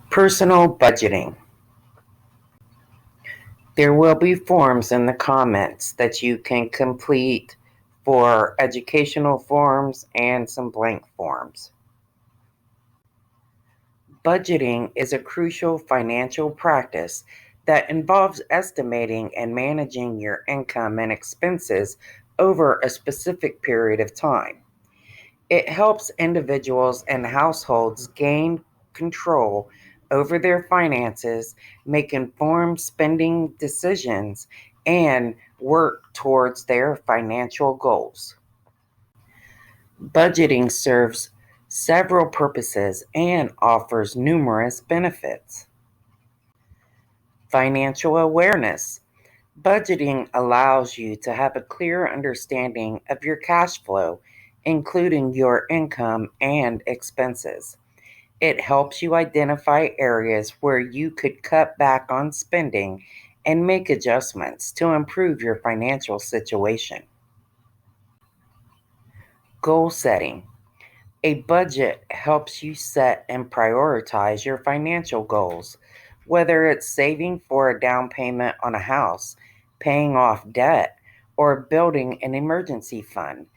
Personal budgeting. There will be forms in the comments that you can complete for educational forms and some blank forms. Budgeting is a crucial financial practice that involves estimating and managing your income and expenses over a specific period of time. It helps individuals and households gain control over their finances, make informed spending decisions, and work towards their financial goals. Budgeting serves several purposes and offers numerous benefits. Financial awareness. Budgeting allows you to have a clear understanding of your cash flow, including your income and expenses. It helps you identify areas where you could cut back on spending and make adjustments to improve your financial situation. Goal setting. A budget helps you set and prioritize your financial goals, whether it's saving for a down payment on a house, paying off debt, or building an emergency fund.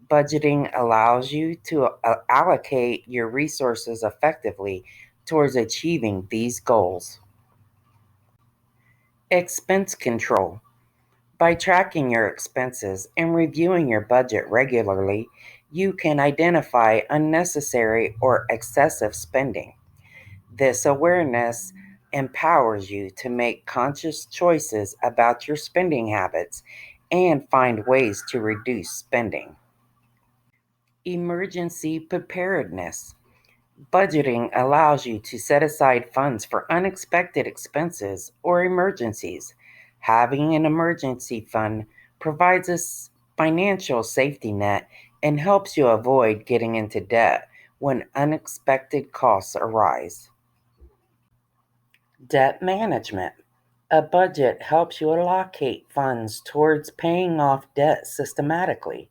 Budgeting allows you to allocate your resources effectively towards achieving these goals. Expense control. By tracking your expenses and reviewing your budget regularly, you can identify unnecessary or excessive spending. This awareness empowers you to make conscious choices about your spending habits and find ways to reduce spending. Emergency preparedness. Budgeting allows you to set aside funds for unexpected expenses or emergencies. Having an emergency fund provides a financial safety net and helps you avoid getting into debt when unexpected costs arise. Debt management. A budget helps you allocate funds towards paying off debt systematically.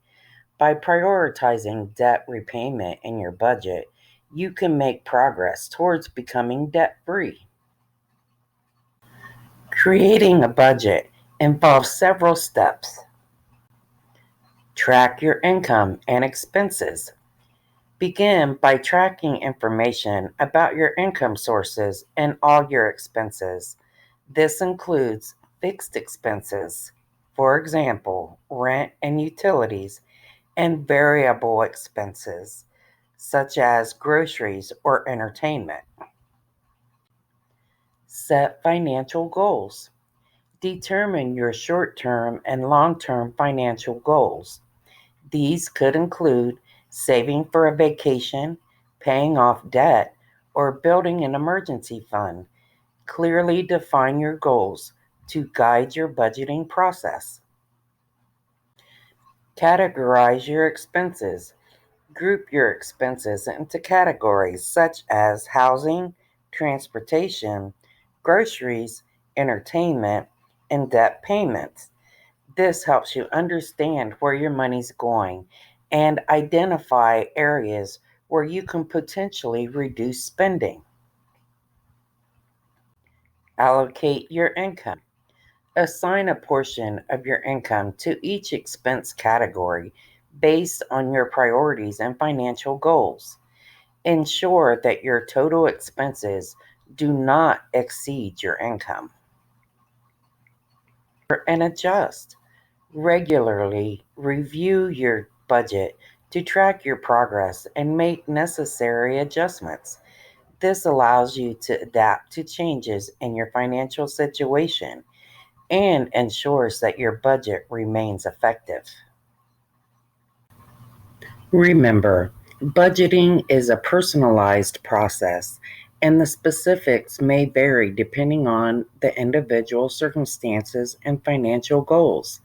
By prioritizing debt repayment in your budget, you can make progress towards becoming debt free. Creating a budget involves several steps. Track your income and expenses. Begin by tracking information about your income sources and all your expenses. This includes fixed expenses, for example, rent and utilities, and variable expenses, such as groceries or entertainment. Set financial goals. Determine your short term and long term financial goals. These could include saving for a vacation, paying off debt, or building an emergency fund. Clearly define your goals to guide your budgeting process. Categorize your expenses. Group your expenses into categories such as housing, transportation, groceries, entertainment, and debt payments. This helps you understand where your money's going and identify areas where you can potentially reduce spending. Allocate your income. Assign a portion of your income to each expense category based on your priorities and financial goals. Ensure that your total expenses do not exceed your income. And adjust. Regularly review your budget to track your progress and make necessary adjustments. This allows you to adapt to changes in your financial situation and ensures that your budget remains effective. Remember, budgeting is a personalized process, and the specifics may vary depending on the individual circumstances and financial goals.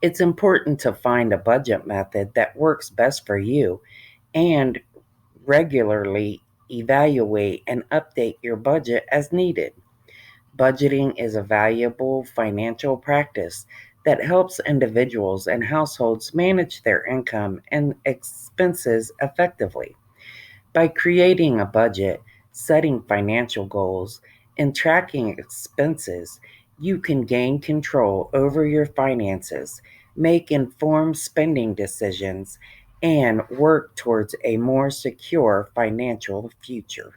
It's important to find a budget method that works best for you and regularly evaluate and update your budget as needed. Budgeting is a valuable financial practice that helps individuals and households manage their income and expenses effectively. By creating a budget, setting financial goals, and tracking expenses, you can gain control over your finances, make informed spending decisions, and work towards a more secure financial future.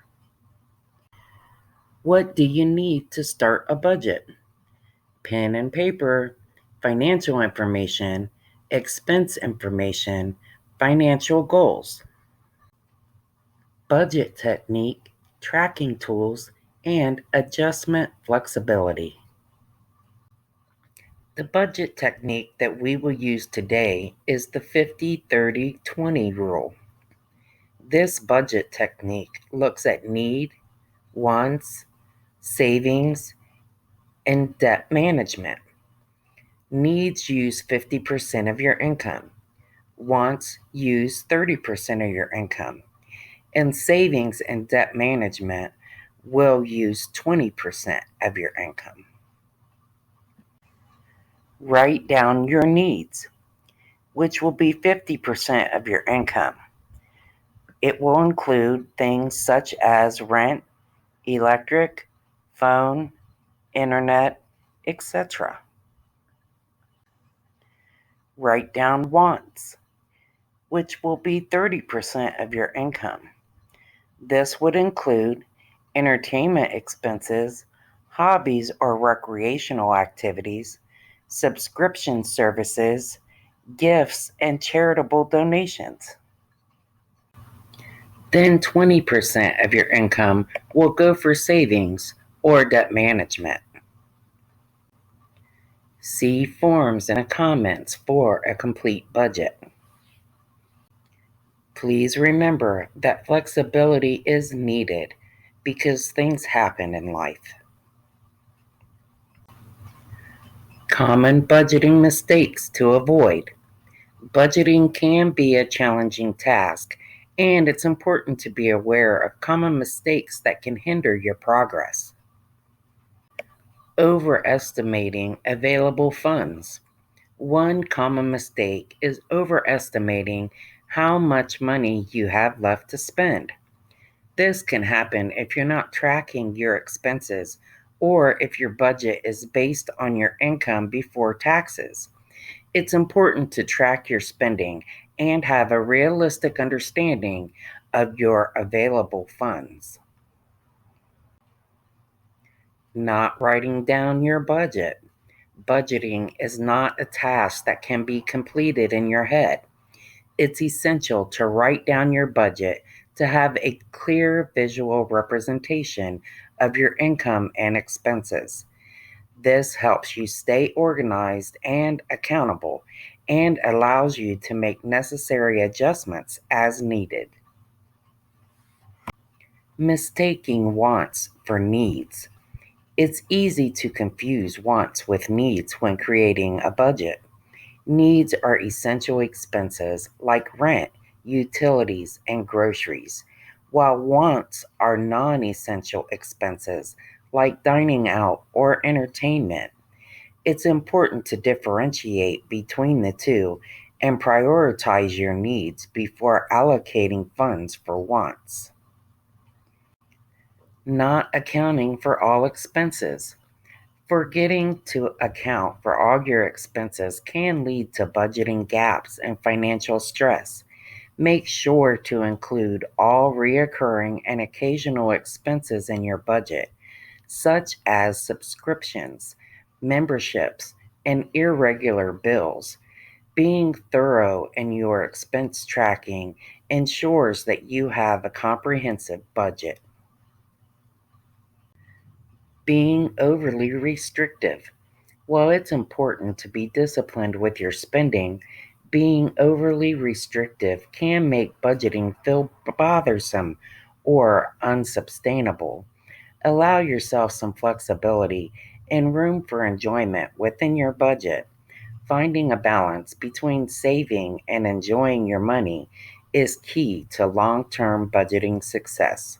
What do you need to start a budget? Pen and paper, financial information, expense information, financial goals, budget technique, tracking tools, and adjustment flexibility. The budget technique that we will use today is the 50-30-20 rule. This budget technique looks at need, wants, savings, and debt management. Needs use 50% of your income. Wants use 30% of your income. And savings and debt management will use 20% of your income. Write down your needs, which will be 50% of your income. It will include things such as rent, electric, phone, internet, etc. Write down wants, which will be 30% of your income. This would include entertainment expenses, hobbies or recreational activities, subscription services, gifts, and charitable donations. Then 20% of your income will go for savings or debt management. See forms in the comments for a complete budget. Please remember that flexibility is needed because things happen in life. Common budgeting mistakes to avoid. Budgeting can be a challenging task, and it's important to be aware of common mistakes that can hinder your progress. Overestimating available funds. One common mistake is overestimating how much money you have left to spend. This can happen if you're not tracking your expenses or if your budget is based on your income before taxes. It's important to track your spending and have a realistic understanding of your available funds. Not writing down your budget. Budgeting is not a task that can be completed in your head. It's essential to write down your budget to have a clear visual representation of your income and expenses. This helps you stay organized and accountable and allows you to make necessary adjustments as needed. Mistaking wants for needs. It's easy to confuse wants with needs when creating a budget. Needs are essential expenses like rent, utilities, and groceries, while wants are non essential expenses like dining out or entertainment. It's important to differentiate between the two and prioritize your needs before allocating funds for wants. Not accounting for all expenses. Forgetting to account for all your expenses can lead to budgeting gaps and financial stress. Make sure to include all recurring and occasional expenses in your budget, such as subscriptions, memberships, and irregular bills. Being thorough in your expense tracking ensures that you have a comprehensive budget. Being overly restrictive. While it's important to be disciplined with your spending, being overly restrictive can make budgeting feel bothersome or unsustainable. Allow yourself some flexibility and room for enjoyment within your budget. Finding a balance between saving and enjoying your money is key to long term budgeting success.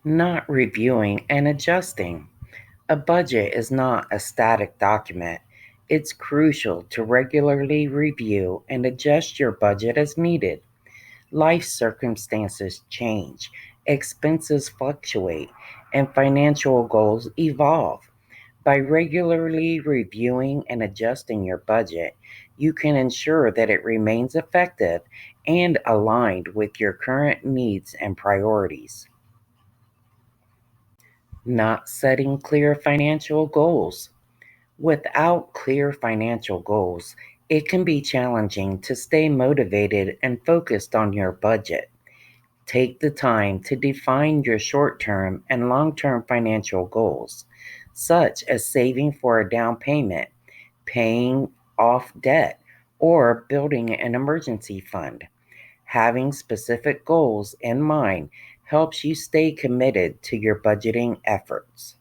Not reviewing and adjusting. A budget is not a static document. It's crucial to regularly review and adjust your budget as needed. Life circumstances change, expenses fluctuate, and financial goals evolve. By regularly reviewing and adjusting your budget, you can ensure that it remains effective and aligned with your current needs and priorities. Not setting clear financial goals. Without clear financial goals, it can be challenging to stay motivated and focused on your budget. Take the time to define your short term and long term financial goals, such as saving for a down payment, paying off debt, or building an emergency fund. Having specific goals in mind helps you stay committed to your budgeting efforts.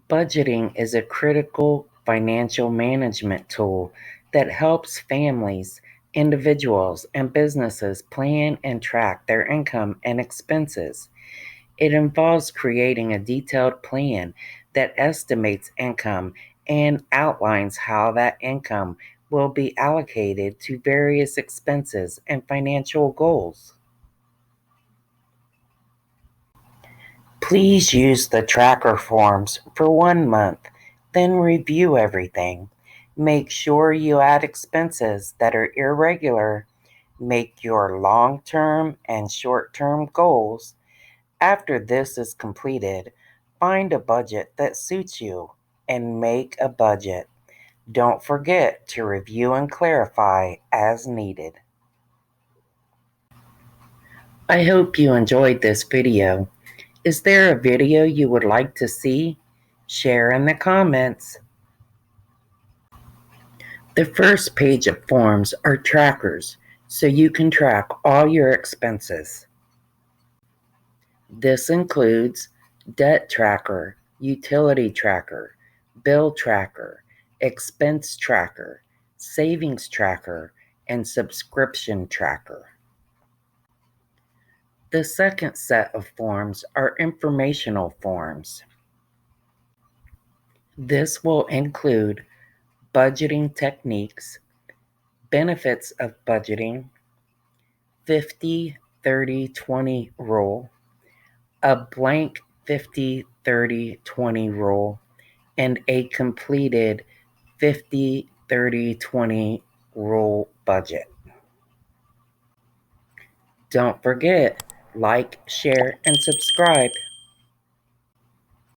Budgeting is a critical financial management tool that helps families, individuals, and businesses plan and track their income and expenses. It involves creating a detailed plan that estimates income and outlines how that income will be allocated to various expenses and financial goals. Please use the tracker forms for 1 month, then review everything. Make sure you add expenses that are irregular. Make your long term and short term goals. After this is completed, find a budget that suits you and make a budget. Don't forget to review and clarify as needed. I hope you enjoyed this video. Is there a video you would like to see? Share in the comments. The first page of forms are trackers, so you can track all your expenses. This includes debt tracker, utility tracker, bill tracker, expense tracker, savings tracker, and subscription tracker. The second set of forms are informational forms. This will include budgeting techniques, benefits of budgeting, 50-30-20 rule, a blank 50-30-20 rule, and a completed 50-30-20 rule budget. Don't forget, like, share, and subscribe.